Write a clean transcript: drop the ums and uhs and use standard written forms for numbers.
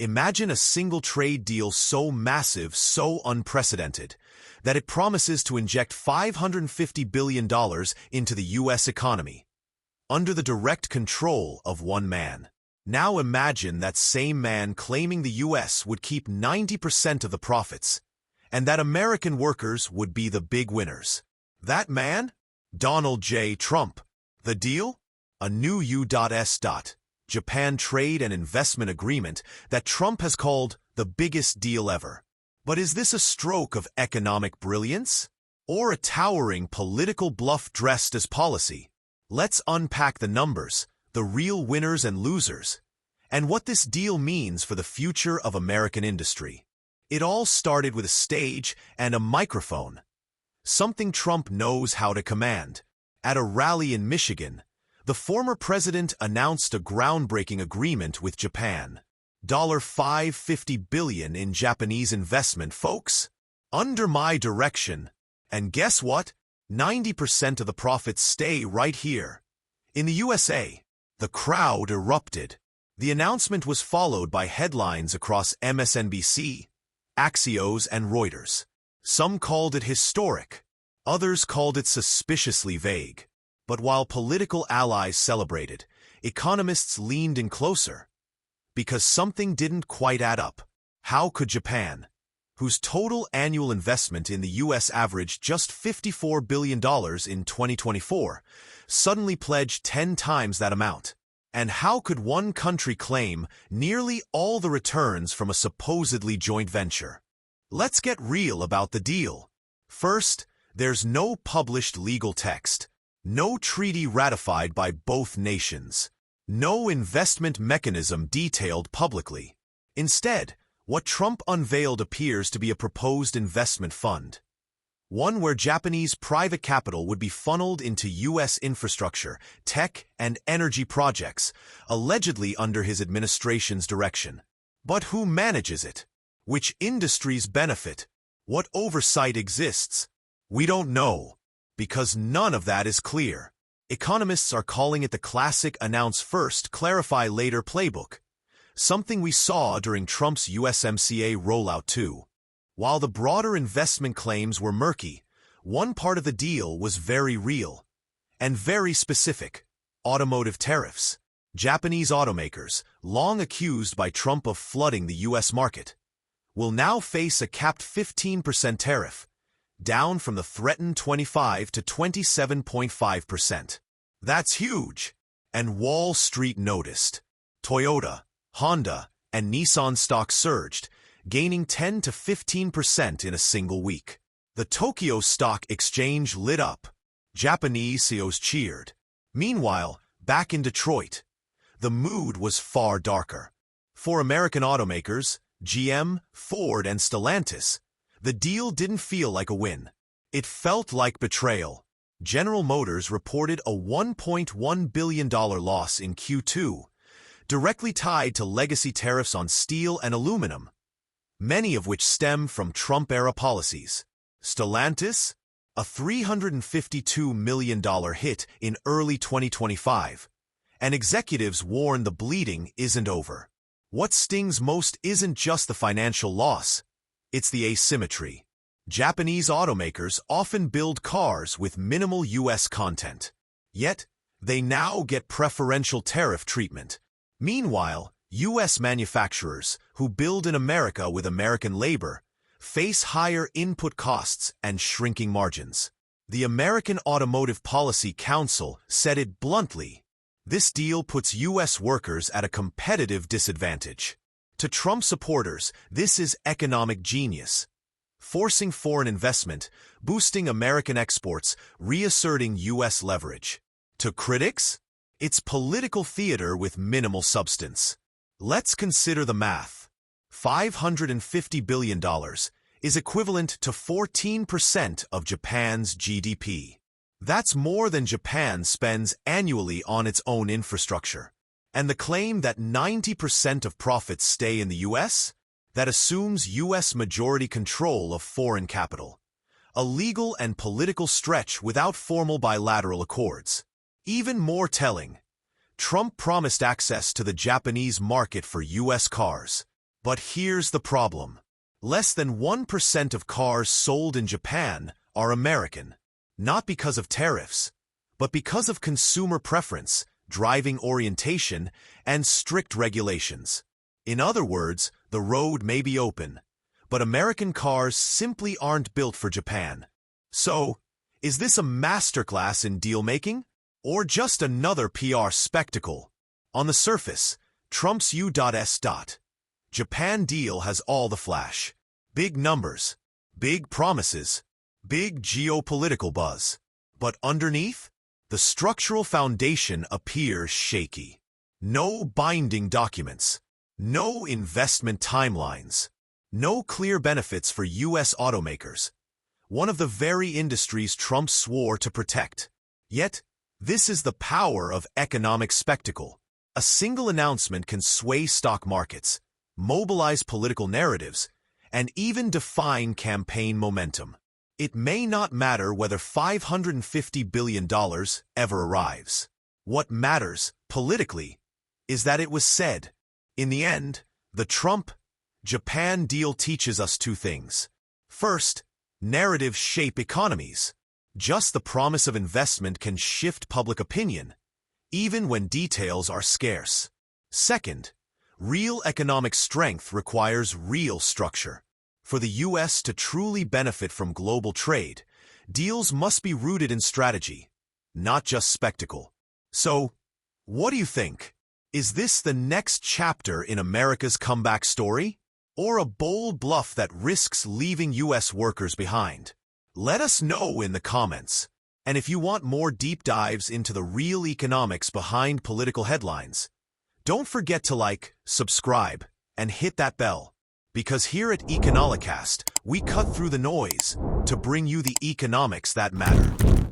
Imagine a single trade deal so massive, so unprecedented, that it promises to inject $550 billion into the U.S. economy, under the direct control of one man. Now imagine that same man claiming the U.S. would keep 90% of the profits, and that American workers would be the big winners. That man? Donald J. Trump. The deal? A new U.S. Japan trade and investment agreement that Trump has called the biggest deal ever. But is this a stroke of economic brilliance? Or a towering political bluff dressed as policy? Let's unpack the numbers, the real winners and losers, and what this deal means for the future of American industry. It all started with a stage and a microphone, something Trump knows how to command. At a rally in Michigan, the former president announced a groundbreaking agreement with Japan. $550 billion in Japanese investment, folks. Under my direction. And guess what? 90% of the profits stay right here. In the USA, the crowd erupted. The announcement was followed by headlines across MSNBC, Axios, and Reuters. Some called it historic. Others called it suspiciously vague. But while political allies celebrated, economists leaned in closer. Because something didn't quite add up. How could Japan, whose total annual investment in the U.S. averaged just $54 billion in 2024, suddenly pledge 10 times that amount? And how could one country claim nearly all the returns from a supposedly joint venture? Let's get real about the deal. First, there's no published legal text. No treaty ratified by both nations. No investment mechanism detailed publicly. Instead, what Trump unveiled appears to be a proposed investment fund. One where Japanese private capital would be funneled into U.S. infrastructure, tech, and energy projects, allegedly under his administration's direction. But who manages it? Which industries benefit? What oversight exists? We don't know. Because none of that is clear. Economists are calling it the classic announce first, clarify later playbook, something we saw during Trump's USMCA rollout too. While the broader investment claims were murky, one part of the deal was very real and very specific: automotive tariffs. Japanese automakers, long accused by Trump of flooding the U.S. market, will now face a capped 15% tariff, down from the threatened 25 to 27.5%. That's huge. And Wall Street noticed. Toyota, Honda, and Nissan stocks surged, gaining 10 to 15% in a single week. The Tokyo Stock Exchange lit up. Japanese CEOs cheered. Meanwhile, back in Detroit, the mood was far darker. For American automakers, GM, Ford, and Stellantis, the deal didn't feel like a win. It felt like betrayal. General Motors reported a $1.1 billion loss in Q2, directly tied to legacy tariffs on steel and aluminum, many of which stem from Trump-era policies. Stellantis, a $352 million hit in early 2025, and executives warn the bleeding isn't over. What stings most isn't just the financial loss. It's the asymmetry. Japanese automakers often build cars with minimal U.S. content. Yet, they now get preferential tariff treatment. Meanwhile, U.S. manufacturers, who build in America with American labor, face higher input costs and shrinking margins. The American Automotive Policy Council said it bluntly: this deal puts U.S. workers at a competitive disadvantage. To Trump supporters, this is economic genius, forcing foreign investment, boosting American exports, reasserting U.S. leverage. To critics, it's political theater with minimal substance. Let's consider the math. $550 billion is equivalent to 14% of Japan's GDP. That's more than Japan spends annually on its own infrastructure. And the claim that 90% of profits stay in the U.S.? That assumes U.S. majority control of foreign capital. A legal and political stretch without formal bilateral accords. Even more telling, Trump promised access to the Japanese market for U.S. cars. But here's the problem. Less than 1% of cars sold in Japan are American, not because of tariffs, but because of consumer preference, driving orientation, and strict regulations. In other words, the road may be open, but American cars simply aren't built for Japan. So, is this a masterclass in deal-making? Or just another PR spectacle? On the surface, Trump's U.S. Japan deal has all the flash. Big numbers, big promises, big geopolitical buzz. But underneath, the structural foundation appears shaky. No binding documents, no investment timelines, no clear benefits for U.S. automakers, one of the very industries Trump swore to protect. Yet, this is the power of economic spectacle. A single announcement can sway stock markets, mobilize political narratives, and even define campaign momentum. It may not matter whether $550 billion ever arrives. What matters, politically, is that it was said. In the end, the Trump-Japan deal teaches us two things. First, narratives shape economies. Just the promise of investment can shift public opinion, even when details are scarce. Second, real economic strength requires real structure. For the U.S. to truly benefit from global trade, deals must be rooted in strategy, not just spectacle. So, what do you think? Is this the next chapter in America's comeback story? Or a bold bluff that risks leaving U.S. workers behind? Let us know in the comments. And if you want more deep dives into the real economics behind political headlines, don't forget to like, subscribe, and hit that bell. Because here at Econolocast, we cut through the noise to bring you the economics that matter.